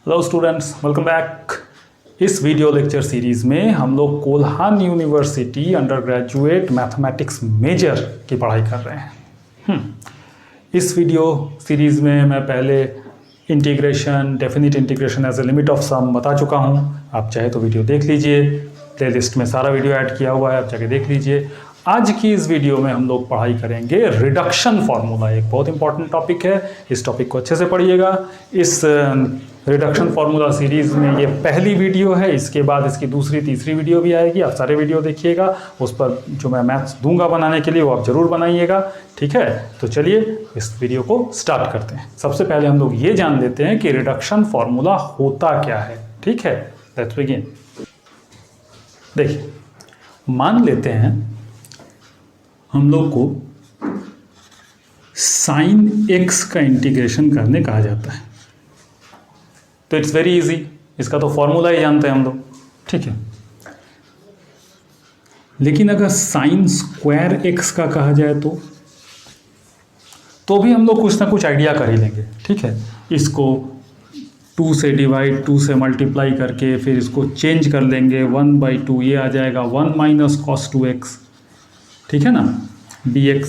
Hello students, welcome back. इस video lecture series में हम लोग Kolhan university undergraduate mathematics major की पढ़ाई कर रहे हैं। इस वीडियो सीरीज़ में मैं पहले integration, definite integration as a limit of sum बता चुका हूँ। आप चाहे तो वीडियो देख लीजिए, प्लेलिस्ट में सारा वीडियो ऐड किया हुआ है, आप जाके देख लीजिए। आज की इस वीडियो में हम लोग पढ़ाई करेंगे रिडक्शन फार्मूला। एक बहुत इंपॉर्टेंट टॉपिक है, इस टॉपिक को अच्छे से पढ़िएगा। इस रिडक्शन फार्मूला सीरीज़ में ये पहली वीडियो है, इसके बाद इसकी दूसरी तीसरी वीडियो भी आएगी। आप सारे वीडियो देखिएगा, उस पर जो मैं मैथ्स दूंगा बनाने के लिए वो आप ज़रूर बनाइएगा, ठीक है। तो चलिए इस वीडियो को स्टार्ट करते हैं। सबसे पहले हम लोग ये जान लेते हैं कि रिडक्शन फार्मूला होता क्या है, ठीक है। Let's begin. देखिए, मान लेते हैं हम लोग को साइन एक्स का इंटीग्रेशन करने कहा जाता है, तो इट्स वेरी इजी। इसका तो फॉर्मूला ही जानते हैं हम लोग, ठीक है। लेकिन अगर साइन स्क्वायर एक्स का कहा जाए तो भी हम लोग कुछ ना कुछ आइडिया कर ही लेंगे, ठीक है। इसको 2 से डिवाइड, 2 से मल्टीप्लाई करके फिर इसको चेंज कर लेंगे 1/2, ये आ जाएगा 1 माइनस cos 2x, ठीक है ना, dx,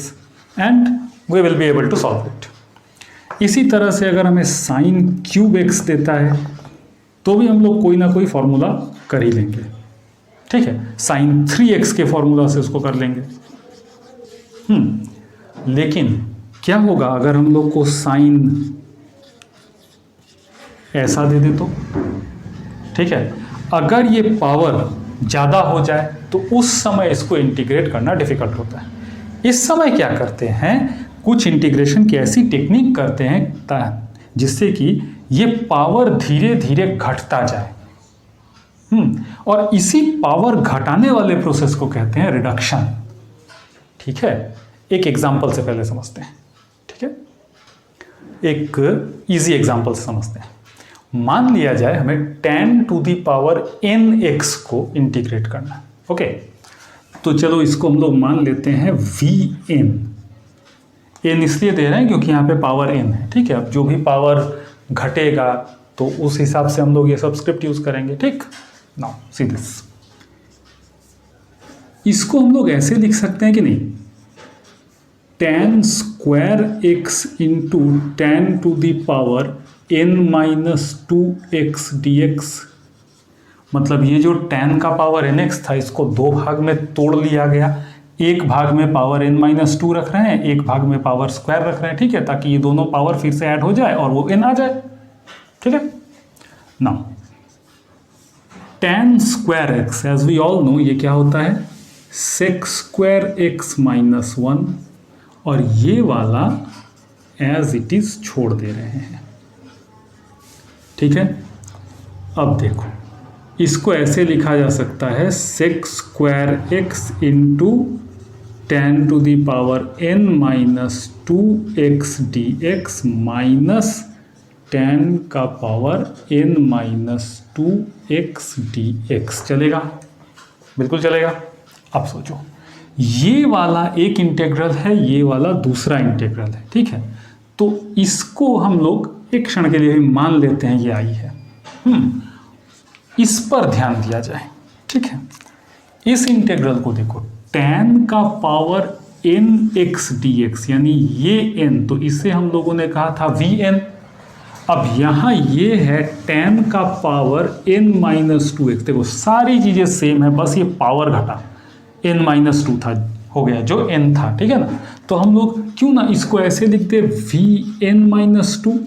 and we will be able to solve it. इसी तरह से अगर हमें साइन क्यूब एक्स देता है तो भी हम लोग कोई ना कोई फॉर्मूला कर ही लेंगे, ठीक है। साइन 3x के फॉर्मूला से उसको कर लेंगे। लेकिन क्या होगा अगर हम लोग को साइन ऐसा दे दे तो, ठीक है। अगर ये पावर ज़्यादा हो जाए तो उस समय इसको इंटीग्रेट करना डिफिकल्ट होता है। इस समय क्या करते हैं, कुछ इंटीग्रेशन की ऐसी टेक्निक करते हैं जिससे कि ये पावर धीरे धीरे घटता जाए। और इसी पावर घटाने वाले प्रोसेस को कहते हैं रिडक्शन, ठीक है। एक एग्जांपल से पहले समझते हैं, ठीक है। एक इजी एग्जांपल से समझते हैं। मान लिया जाए हमें tan to the power nx को इंटीग्रेट करना है, ओके। तो चलो इसको हम लोग मान लेते हैं vn। n इसलिए दे रहे हैं क्योंकि यहाँ पे पावर n है, ठीक है। अब जो भी पावर घटेगा तो उस हिसाब से हम लोग ये सब्सक्रिप्ट यूज करेंगे, ठीक। नाउ सी दिस, इसको हम लोग ऐसे लिख सकते हैं कि नहीं, tan square x into tan to the power n minus 2x dx। मतलब ये जो tan का पावर nx था इसको दो भाग में तोड़ लिया गया। एक भाग में पावर n माइनस 2 रख रहे हैं, एक भाग में पावर स्क्वायर रख रहे हैं, ठीक है, ताकि ये दोनों पावर फिर से ऐड हो जाए और वो n आ जाए, ठीक है। Now tan square x, as we all know, ये क्या होता है, sec स्क्वायर x माइनस 1, और ये वाला एज इट इज छोड़ दे रहे हैं, ठीक है। अब देखो, इसको ऐसे लिखा जा सकता है sec square x into tan to the power n minus 2x dx minus tan का power n minus 2x dx। चलेगा, बिल्कुल चलेगा। अब सोचो, ये वाला एक इंटेग्रल है, ये वाला दूसरा इंटेग्रल है, ठीक है। तो इसको हम लोग एक क्षण के लिए भी मान लेते हैं ये आई है। इस पर ध्यान दिया जाए, ठीक है। इस इंटेग्रल को देखो, tan का पावर nx dx, यानी ये n, तो इसे हम लोगों ने कहा था vn। अब यहाँ ये है tan का पावर n माइनस 2x। देखो सारी चीज़ें सेम है, बस ये पावर घटा, n माइनस 2 था, हो गया जो n था, ठीक है ना। तो हम लोग क्यों ना इसको ऐसे लिखते vn माइनस 2,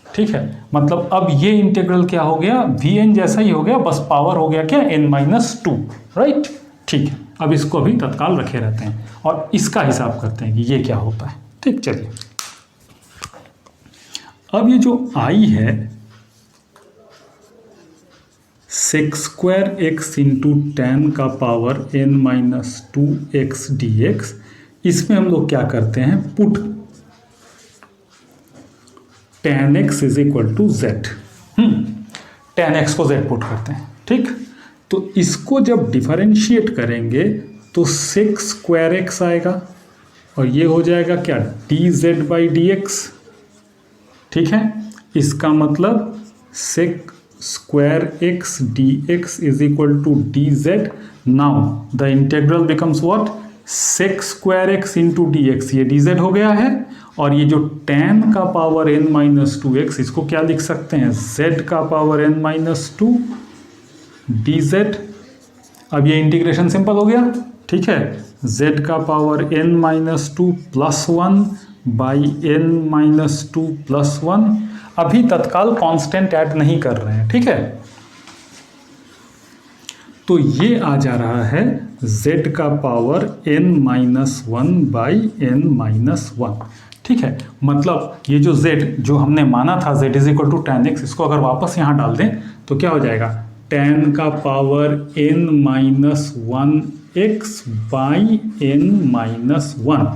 ठीक है। मतलब अब ये इंटीग्रल क्या हो गया, vn जैसा ही हो गया, बस पावर हो गया क्या, n माइनस 2, राइट, ठीक है। अब इसको अभी तत्काल रखे रहते हैं और इसका हिसाब करते हैं कि ये क्या होता है, ठीक। चलिए, अब ये जो i है sec square x into tan का power n minus 2x dx, इसमें हम लोग क्या करते हैं, put tan x is equal to z। tan x को z पुट करते हैं, ठीक। तो इसको जब डिफरेंशिएट करेंगे तो sec स्क्वायर x आएगा और ये हो जाएगा क्या, dz बाई dx, ठीक है। इसका मतलब sec square x dx is equal to dz. Now the integral becomes what? sec square x into dx, ये dz हो गया है, और ये जो tan का power n minus two x, इसको क्या लिख सकते हैं? z का power n minus to dz. अब ये इंटीग्रेशन सिंपल हो गया, ठीक है. z का power n minus two plus one by n minus two plus one. अभी तत्काल कांस्टेंट ऐड नहीं कर रहे हैं, ठीक है. तो ये आ जा रहा है z का power n minus one by n minus one, ठीक है. मतलब ये जो z जो हमने माना था z is equal to tan x, इसको अगर वापस यहाँ डाल दें तो क्या हो जाएगा? tan का power n minus one x by n minus one.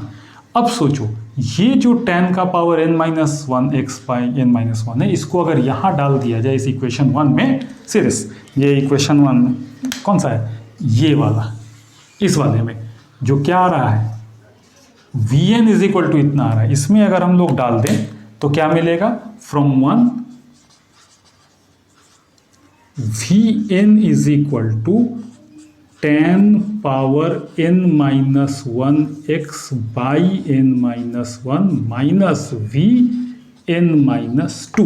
अब सोचो, ये जो tan का power n minus one x by n minus one है, इसको अगर यहाँ डाल दिया जाए इस इक्वेशन वन में, सीरियस, ये इक्वेशन वन कौन सा है? ये वाला. इस वाले में जो क्या आ रहा है? Vn इज इक्वल टू इतना आ रहा है. इसमें अगर हम लोग डाल दें तो क्या मिलेगा? From one Vn is equal to tan power n minus one x by n minus one minus Vn minus two.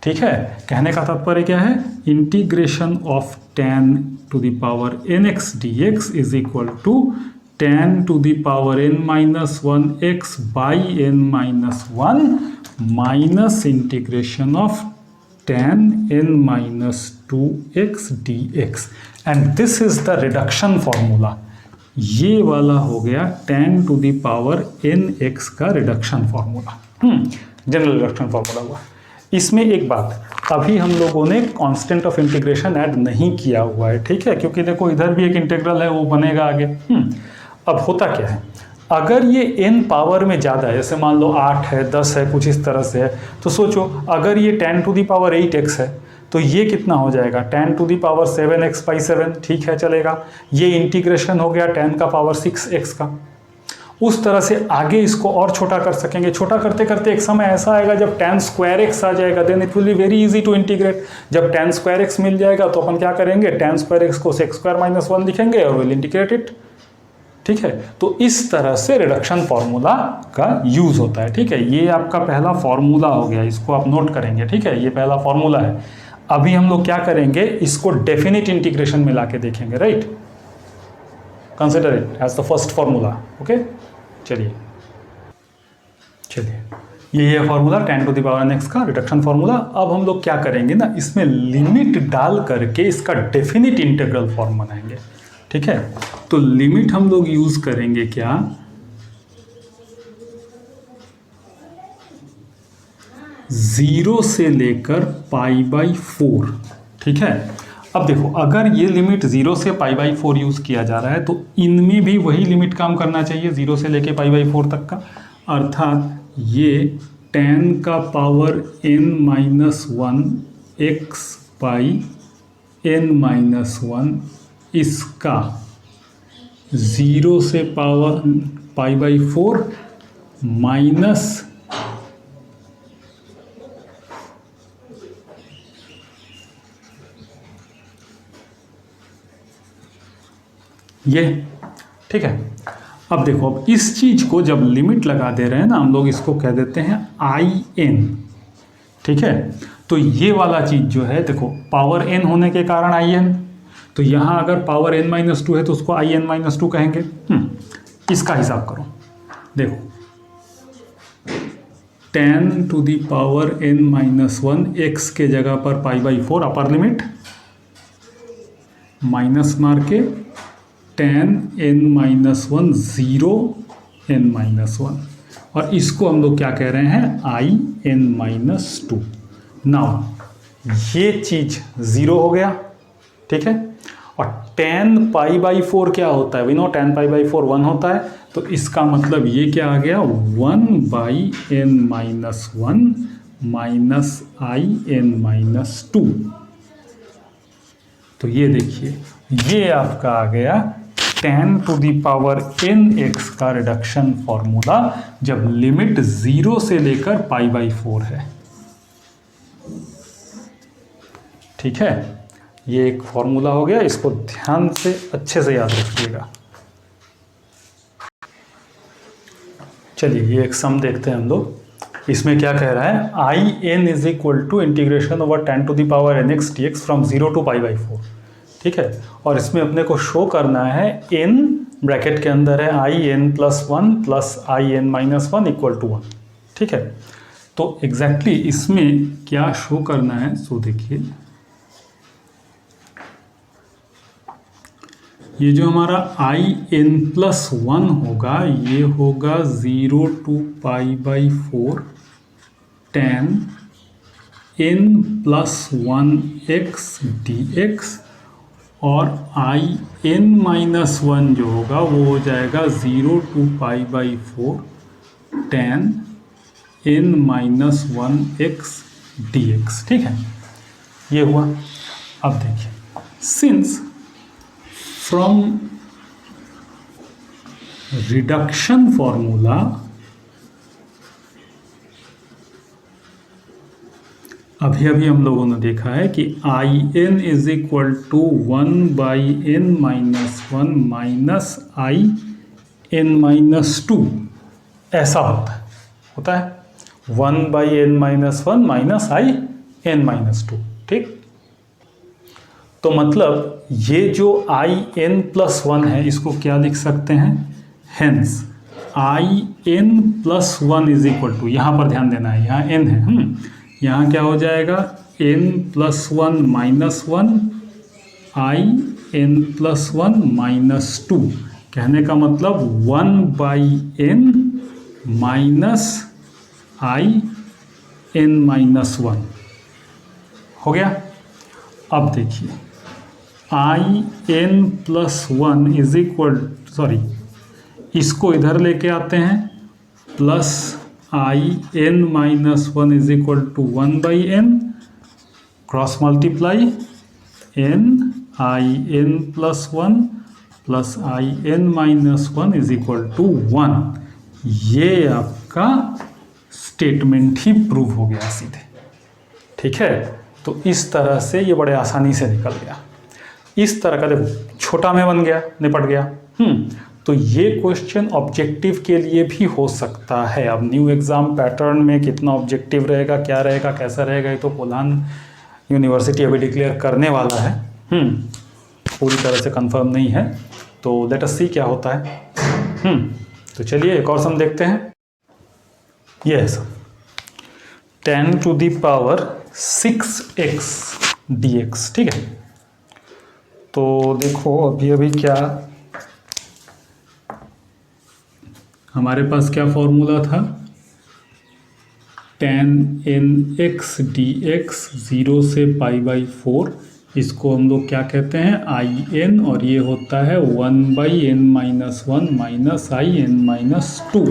ठीक है. कहने का तात्पर्य क्या है? Integration of tan to the power nx dx is equal to tan to the power n minus one x by n minus one minus integration of tan n minus two x dx. And this is the reduction formula. ये वाला हो गया tan to the power nx का reduction formula, general reduction formula हुआ. इसमें एक बात, अभी हम लोगों ने कांस्टेंट ऑफ इंटीग्रेशन ऐड नहीं किया हुआ है, ठीक है, क्योंकि देखो इधर भी एक इंटीग्रल है, वो बनेगा आगे. अब होता क्या है, अगर ये n पावर में ज़्यादा है, जैसे मान लो 8 है, 10 है, कुछ इस तरह से है, तो सोचो अगर ये tan to the power 8x है तो ये कितना हो जाएगा? tan to the power 7x by 7, ठीक है, चलेगा. ये इंटीग्रेशन हो गया tan का पावर 6x का. उस तरह से आगे इसको और छोटा कर सकेंगे. छोटा करते करते एक समय ऐसा आएगा जब tan स्क्वायर एक्स आ जाएगा, then it will be very easy to integrate. जब tan स्क्वायर एक्स मिल जाएगा तो अपन क्या करेंगे? tan स्क्वायर एक्स को sec स्क्वायर माइनस वन लिखेंगे और विल इंटीग्रेट इट, ठीक है. तो इस तरह से रिडक्शन फॉर्मूला का यूज होता है, ठीक है. ये आपका पहला फॉर्मूला हो गया, इसको आप नोट करेंगे, ठीक है. ये पहला फॉर्मूला है. अभी हम लोग क्या करेंगे? इसको डेफिनेट इंटीग्रेशन में लाके देखेंगे, right. Consider it as the first formula, okay. चलिए ये है formula tan to the power n x का रिडक्शन फॉर्मूला. अब हम लोग क्या करेंगे ना, इसमें लिमिट डाल करके इसका डेफिनेट इंटीग्रल फॉर्म बनाएंगे, ठीक है. तो लिमिट हम लोग यूज करेंगे क्या? जीरो से लेकर पाई बाई 4, ठीक है. अब देखो, अगर ये लिमिट 0 से पाई बाई 4 यूज किया जा रहा है तो इनमें भी वही लिमिट काम करना चाहिए 0 से लेकर पाई बाई 4 तक का. अर्थात ये tan का power n minus one x by n minus one, इसका 0 से पावर पाई बाई 4 माइनस ये, ठीक है. अब देखो, अब इस चीज को जब लिमिट लगा दे रहे हैं ना हम लोग, इसको कह देते हैं in, ठीक है. तो ये वाला चीज जो है, देखो पावर n होने के कारण in, तो यहाँ अगर पावर n माइनस टू है तो उसको in माइनस टू कहेंगे. इसका हिसाब करो, देखो tan to the power n minus one x के जगह पर pi by 4 upper limit, minus मार के tan n minus one 0 n minus one, और इसको हम लोग क्या कह रहे हैं? in minus to. नाउ ये चीज 0 हो गया, ठीक है. और tan पाई बाई 4 क्या होता है? We know tan pi by 4 1 होता है. तो इसका मतलब ये क्या आ गया? 1 by n minus one minus in minus two. तो ये देखिए, ये आपका आ गया tan to the power nx का रिडक्शन फॉर्मूला जब लिमिट 0 से लेकर पाई बाई 4 है. ठीक है, ये एक फॉर्मूला हो गया, इसको ध्यान से अच्छे से याद रखिएगा। चलिए ये एक सम देखते हैं हम लोग। इसमें क्या कह रहा है, I n is equal to integration over 10 to the power n x d x from 0 to pi by 4। ठीक है, और इसमें अपने को शो करना है एन ब्रैकेट के अंदर है I n plus one plus I n minus one equal to 1। ठीक है, तो एग्जैक्टली इसमें क्या शो करना है, सो देखिए ये जो हमारा आई एन प्लस वन होगा ये होगा 0 to pi by 4 10 n plus one x d x, और आई एन माइनस वन जो होगा वो हो जाएगा 0 to pi by 4 10 n minus one x d x. ठीक है, ये हुआ। अब देखिए, सिंस फ्रॉम रिडक्शन फॉर्मूला अभी अभी हम लोगों ने देखा है कि I n is equal to 1 by n minus one minus I n minus two, ऐसा होता है 1 by n minus one minus I n minus two. ठीक, तो मतलब ये जो आई एन प्लस वन है इसको क्या लिख सकते हैं, hence I n plus one is equal to, यहाँ पर ध्यान देना है, यहाँ एन है, यहाँ क्या हो जाएगा n plus one minus one I n plus one minus two, कहने का मतलब 1 by n minus I n minus one हो गया। अब देखिए I n plus one is equal, sorry इसको इधर लेके आते हैं, plus I n minus one is equal to 1 by n, cross multiply n I n plus one plus I n minus one is equal to 1। ये आपका statement ही prove हो गया सीधे। ठीक है, तो इस तरह से ये बड़े आसानी से निकल गया। इस तरह का देखो छोटा में बन गया, निपट गया। तो ये क्वेश्चन ऑब्जेक्टिव के लिए भी हो सकता है। अब न्यू एग्ज़ाम पैटर्न में कितना ऑब्जेक्टिव रहेगा, क्या रहेगा, कैसा रहेगा, ये तो कोल्हान यूनिवर्सिटी अभी डिक्लेयर करने वाला है। पूरी तरह से कंफर्म नहीं है, तो लेट अस सी क्या होता है। तो चलिए एक और सम देखते हैं। ये है सम 10 to the power 6x dx। ठीक है, तो देखो अभी अभी क्या हमारे पास क्या फॉर्मूला था, tan nx dx 0 से पाई बाई 4, इसको हम लोग क्या कहते हैं आई एन, और ये होता है 1 by n minus one minus I n minus two.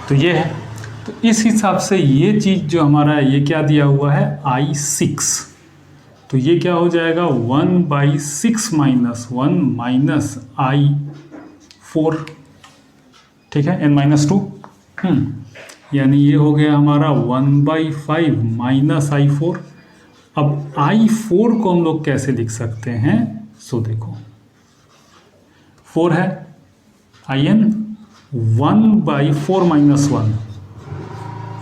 तो ये है, तो इस हिसाब से ये चीज़ जो हमारा है ये क्या दिया हुआ है आई 6, तो ये क्या हो जाएगा 1 बाई 6 माइनस वन माइनस आई 4। ठीक है, n माइनस टू, यानी ये हो गया हमारा 1 बाई 5 माइनस आई 4। अब आई 4 को हम लोग कैसे लिख सकते हैं, सो देखो 4 है I N, 1 by 4 minus one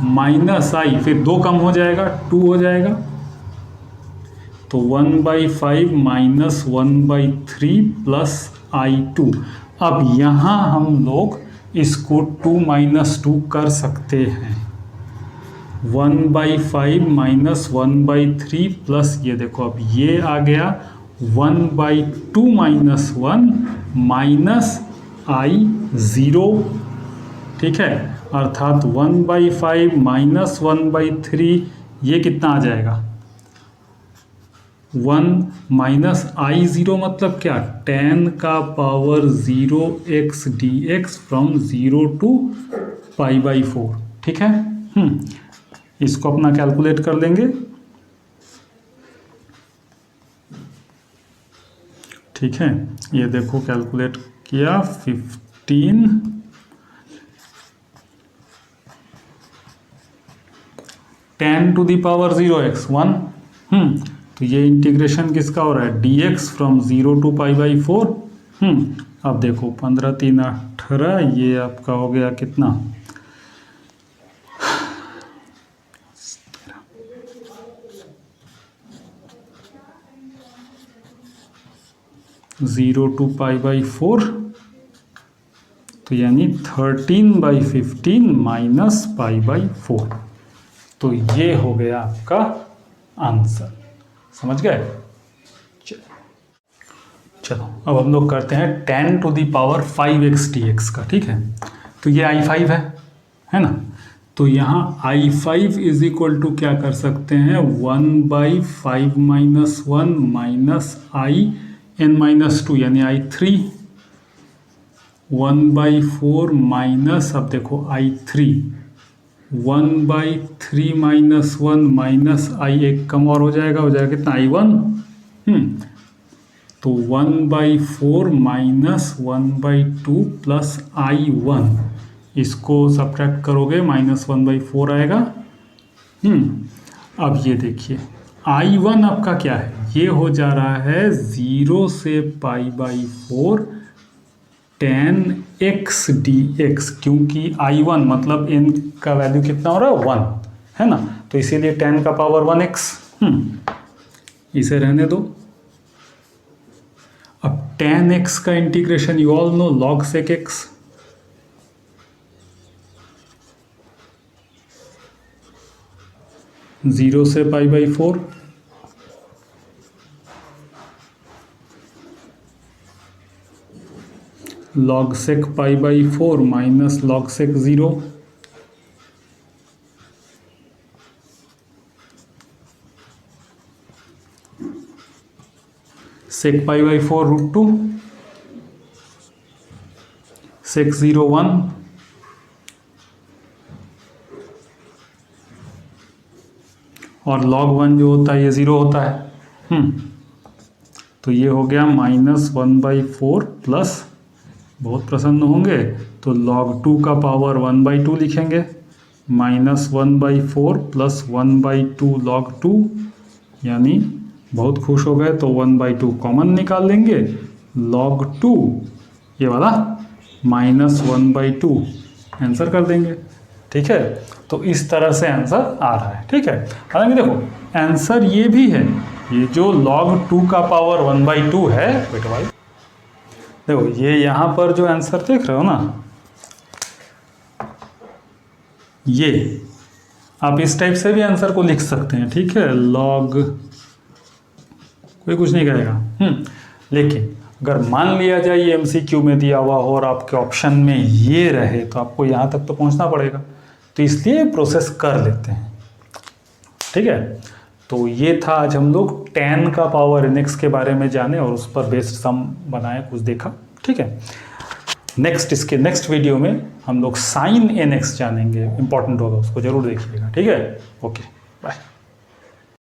minus I, फिर 2 कम हो जाएगा 2 हो जाएगा, तो 1 बाई 5 माइनस 1 बाई 3 प्लस आई 2। अब यहाँ हम लोग इसको 2 माइनस 2 कर सकते हैं, 1 बाई 5 माइनस 1 बाई 3 प्लस ये देखो अब ये आ गया 1 बाई 2 माइनस 1 माइनस आई 0। ठीक है, अर्थात 1 बाई 5 माइनस 1 बाई 3, ये कितना आ जाएगा 1 माइनस आई 0, मतलब क्या 10 का power 0 x d x from 0 to pi by 4। ठीक है, इसको अपना कैलकुलेट कर लेंगे। ठीक है, ये देखो कैलकुलेट किया 15 10 टू द पावर 0x 1। तो ये इंटीग्रेशन किसका हो रहा है, dx फ्रॉम 0 टू π/4। अब देखो 15 3 18, ये आपका हो गया कितना, 0 टू π/4, तो यानी 13/15 माइनस π/4। तो ये हो गया आपका आंसर, समझ गए। चलो अब हम लोग करते हैं 10 to the power 5x dx का, ठीक है। तो ये I5 है ना। तो यहाँ I5 इज इक्वल टू क्या कर सकते हैं, 1/5 - 1 माइनस IN-2 यानी I3, 1/4 माइनस, अब देखो I3, 1/3 - 1 माइनस I, एक कम और हो जाएगा कितना, I1। तो 1/4 माइनस 1/2 प्लस I1, इसको सब्ट्रैक्ट करोगे -1/4 आएगा। अब ये देखिए I1 आपका क्या है, ये हो जा रहा है 0 से π/4 10x dx, क्योंकि I1 मतलब n का वैल्यू कितना हो रहा है, 1 है ना, तो इसीलिए 10 का पावर 1x। इसे रहने दो। अब 10x का integration you all know log sec x, zero से π/4, log sec π/4 minus log sec 0, sec π/4 √2, sec 0 1, और log 1 जो होता है ये 0 होता है। तो ये हो गया -1/4 प्लस, बहुत प्रसन्न होंगे तो log 2 का पावर 1/2 लिखेंगे, -1/4 प्लस 1/2 log 2, यानी बहुत खुश हो गए तो 1/2 कॉमन निकाल लेंगे, log 2 ये वाला -1/2 आंसर कर देंगे, ठीक है। तो इस तरह से आंसर आ रहा है, ठीक है। हालांकि देखो आंसर ये भी है, ये जो log 2 का पावर 1/2 है बेटा भाई, देखो ये यहाँ पर जो आंसर देख रहे हो ना, ये आप इस टाइप से भी आंसर को लिख सकते हैं, ठीक है। log कोई कुछ नहीं कहेगा, लेकिन अगर मान लिया जाए ये MCQ में दिया हुआ हो और आपके ऑप्शन में ये रहे तो आपको यहाँ तक तो पहुँचना पड़ेगा, तो इसलिए प्रोसेस कर लेते हैं, ठीक है। तो ये था आज हम लोग 10 का पावर nx के बारे में जाने और उस पर बेस्ड सम बनाए, कुछ देखा, ठीक है। इसके नेक्स्ट वीडियो में हम लोग sin nx जानेंगे, इंपॉर्टेंट होगा, उसको जरूर देखिएगा, ठीक है। Okay bye.